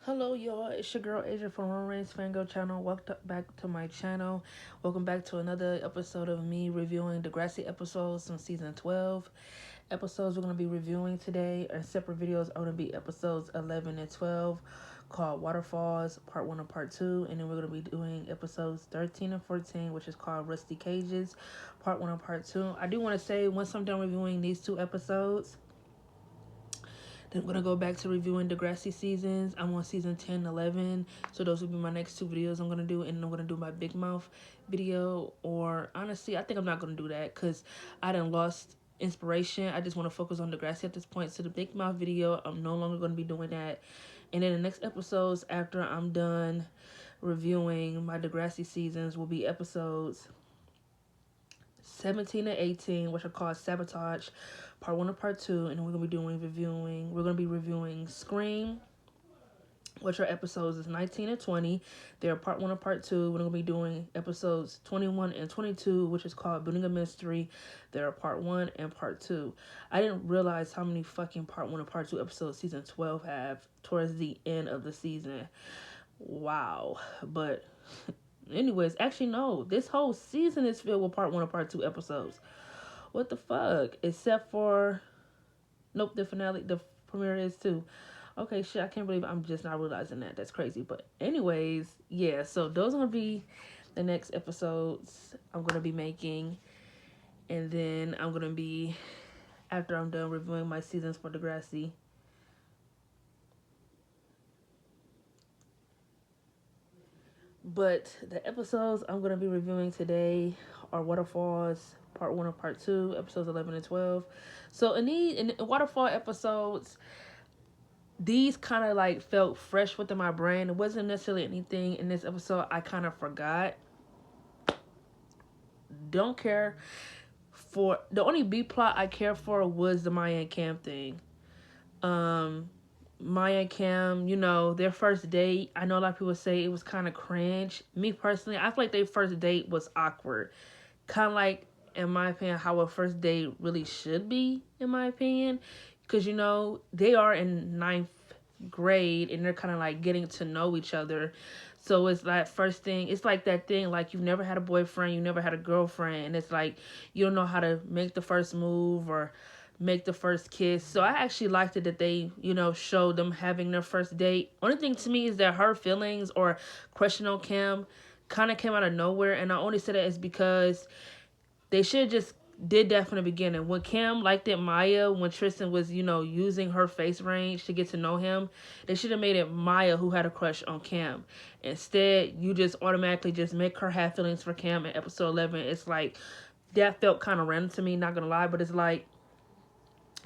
Hello, y'all. It's your girl Asia from Rain's Fangirl channel. Welcome back to my channel. Welcome back to another episode of me reviewing Degrassi episodes from season 12. Episodes we're going to be reviewing today are separate videos. Are going to be episodes 11 and 12 called Waterfalls, part 1 and part 2. And then we're going to be doing episodes 13 and 14, which is called Rusty Cages, part 1 and part 2. I do want to say, once I'm done reviewing these two episodes, then I'm going to go back to reviewing Degrassi seasons. I'm on season 10 and 11. So those will be my next two videos I'm going to do. And then I'm going to do my Big Mouth video. Or honestly, I think I'm not going to do that because I done lost inspiration. I just want to focus on Degrassi at this point. So the Big Mouth video, I'm no longer going to be doing that. And then the next episodes after I'm done reviewing my Degrassi seasons will be episodes 17 and 18, which are called Sabotage, part 1 and part 2. And then we're going to be reviewing Scream, which are episodes 19 and 20. They're part 1 and part 2. We're going to be doing episodes 21 and 22, which is called Building a Mystery. They're part 1 and part 2. I didn't realize how many fucking part 1 and part 2 episodes season 12 have towards the end of the season. Wow. But anyways, actually no, this whole season is filled with part 1 and part 2 episodes. What the fuck? Except for, nope, the finale, the premiere is too. Okay, shit, I can't believe I'm just not realizing that. That's crazy. But anyways, yeah, so those are going to be the next episodes I'm going to be making. And then I'm going to be, after I'm done reviewing my seasons for Degrassi, but the episodes I'm going to be reviewing today are Waterfalls, part 1 and part 2, episodes 11 and 12. So in the Waterfall episodes, these kind of like felt fresh within my brain. It wasn't necessarily anything in this episode I kind of forgot. Don't care for, the only B plot I care for was the Maya and Cam thing. Maya and Cam, you know, their first date, I know a lot of people say it was kind of cringe. Me personally, I feel like their first date was awkward. Kind of like, in my opinion, how a first date really should be, in my opinion. Because, you know, they are in ninth grade and they're kind of like getting to know each other. So it's like first thing, it's like that thing, like you've never had a boyfriend, you never had a girlfriend. And it's like, you don't know how to make the first move or make the first kiss. So I actually liked it that they, you know, showed them having their first date. Only thing to me is that her feelings or question on Kim kind of came out of nowhere. And I only said that is because they should have just did that from the beginning. When Kim liked it Maya, when Tristan was, you know, using her face range to get to know him, they should have made it Maya who had a crush on Kim. Instead, you just automatically just make her have feelings for Kim in episode 11. It's like, that felt kind of random to me, not gonna lie, but it's like,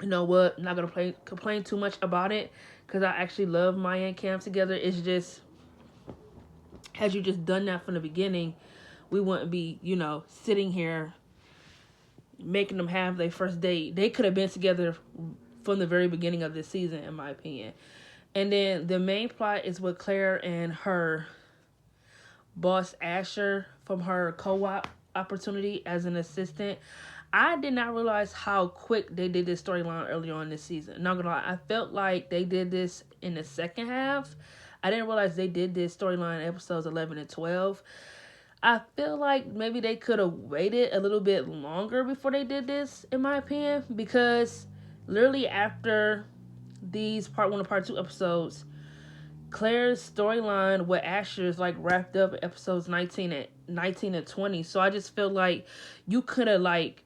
you know what, I'm not gonna complain too much about it because I actually love Maya and Cam together. It's just, had you just done that from the beginning, we wouldn't be, you know, sitting here making them have their first date. They could have been together from the very beginning of this season, in my opinion. And then the main plot is with Claire and her boss Asher from her co-op opportunity as an assistant. I did not realize how quick they did this storyline earlier on this season. Not gonna lie, I felt like they did this in the second half. I didn't realize they did this storyline in episodes 11 and 12. I feel like maybe they could have waited a little bit longer before they did this, in my opinion, because literally after these part 1 and part 2 episodes, Claire's storyline with Asher is like wrapped up in episodes 19 and 20. So I just feel like you could have like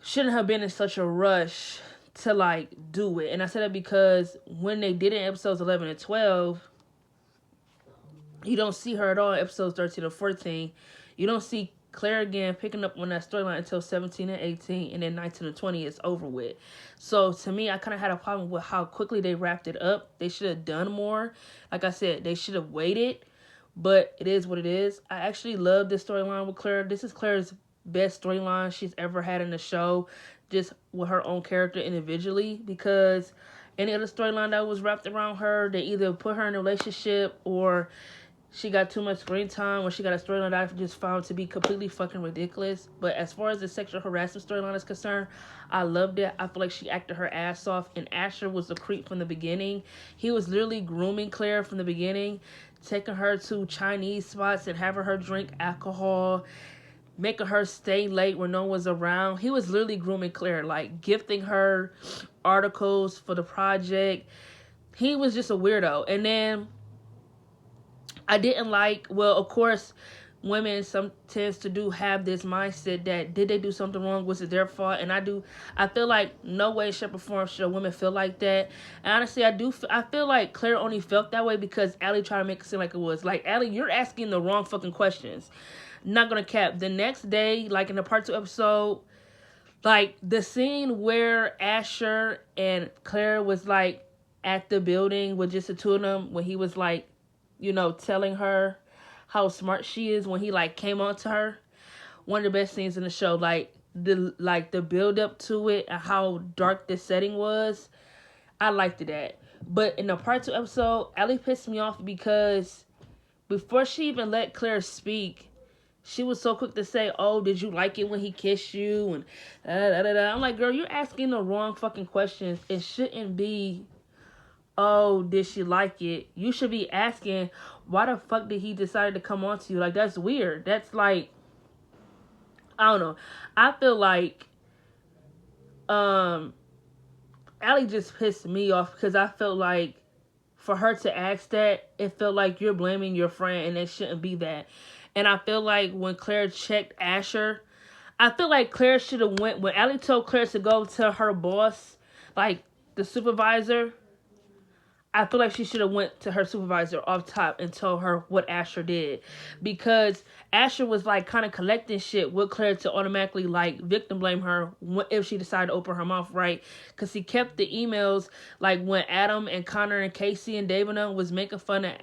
shouldn't have been in such a rush to like do it. And I said that because when they did it in episodes 11 and 12, you don't see her at all in episodes 13 or 14. You don't see Claire again picking up on that storyline until 17 and 18, and then 19 and 20 is over with. So to me, I kind of had a problem with how quickly they wrapped it up. They should have done more. Like I said, they should have waited, but it is what it is. I actually love this storyline with Claire. This is Claire's best storyline she's ever had in the show, just with her own character individually, because any other storyline that was wrapped around her, they either put her in a relationship or she got too much screen time, when she got a storyline that I just found to be completely fucking ridiculous. But as far as the sexual harassment storyline is concerned, I loved it. I feel like she acted her ass off, and Asher was a creep from the beginning. He was literally grooming Claire from the beginning, taking her to Chinese spots and having her drink alcohol, making her stay late when no one was around. He was literally grooming Claire, like gifting her articles for the project. He was just a weirdo. And then I didn't like, well, of course, women some tends to do have this mindset that did they do something wrong? Was it their fault? And I feel like no way, shape, or form should a woman feel like that. And honestly, I feel like Claire only felt that way because Allie tried to make it seem like it was. Like, Allie, you're asking the wrong fucking questions. Not gonna cap. The next day, like in the part 2 episode, like the scene where Asher and Claire was like at the building with just the two of them, when he was like, telling her how smart she is, when he like came on to her. One of the best scenes in the show, like the build up to it and how dark the setting was. I liked that. But in the part 2 episode, Allie pissed me off because before she even let Claire speak, she was so quick to say, "Oh, did you like it when he kissed you?" And da, da, da, da. I'm like, girl, you're asking the wrong fucking questions. It shouldn't be, "Oh, did she like it?" You should be asking, why the fuck did he decide to come on to you? Like, that's weird. That's like, I don't know. I feel like Allie just pissed me off because I felt like for her to ask that, it felt like you're blaming your friend, and it shouldn't be that. And I feel like when Claire checked Asher, I feel like Claire should have went, when Allie told Claire to go to her boss, like the supervisor, I feel like she should have went to her supervisor off top and told her what Asher did. Because Asher was like kind of collecting shit with Claire to automatically like victim blame her if she decided to open her mouth, right? Because he kept the emails like when Adam and Connor and Casey and David was making fun of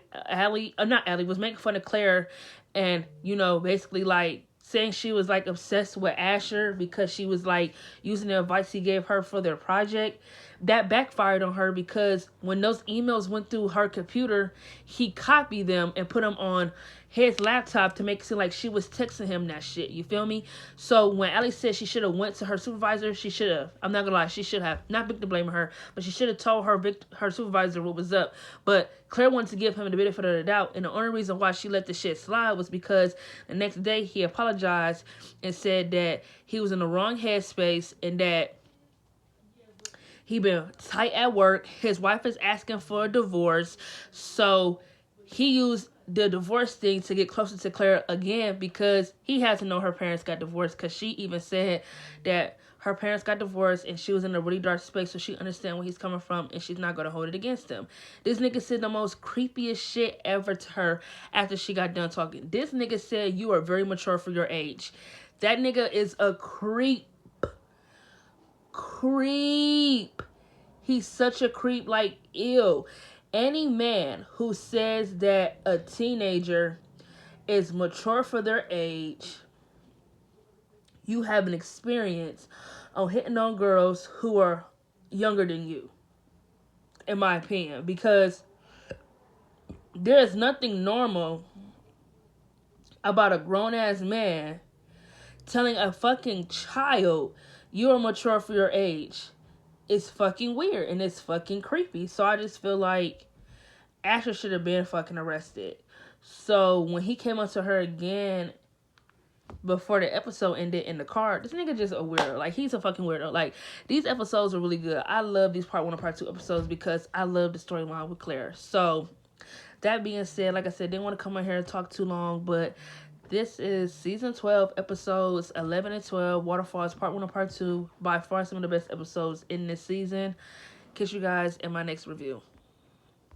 was making fun of Claire, and basically like saying she was like obsessed with Asher because she was like using the advice he gave her for their project. That backfired on her because when those emails went through her computer, he copied them and put them on his laptop to make it seem like she was texting him that shit. You feel me? So when Allie said she should have went to her supervisor, she should have. I'm not gonna lie, she should have. Not victim blaming her, but she should have told her supervisor what was up. But Claire wanted to give him the benefit of the doubt, and the only reason why she let the shit slide was because the next day he apologized and said that he was in the wrong headspace and that he been tight at work. His wife is asking for a divorce. So he used the divorce thing to get closer to Claire again because he had to know her parents got divorced, because she even said that her parents got divorced and she was in a really dark space, so she understands where he's coming from and she's not going to hold it against him. This nigga said the most creepiest shit ever to her after she got done talking. This nigga said, "You are very mature for your age." That nigga is a creep. He's such a creep. Like, ew. Any man who says that a teenager is mature for their age, you have an experience on hitting on girls who are younger than you, in my opinion, because there is nothing normal about a grown-ass man telling a fucking child you're mature for your age. It's fucking weird and it's fucking creepy. So I just feel like Asher should have been fucking arrested. So when he came up to her again before the episode ended in the car, this nigga just a weirdo. Like, he's a fucking weirdo. Like, these episodes are really good. I love these part 1 and part 2 episodes because I love the storyline with Claire. So that being said, like I said, didn't want to come in here and talk too long, but this is season 12, episodes 11 and 12, Waterfalls, part 1 and part 2. By far some of the best episodes in this season. Catch you guys in my next review.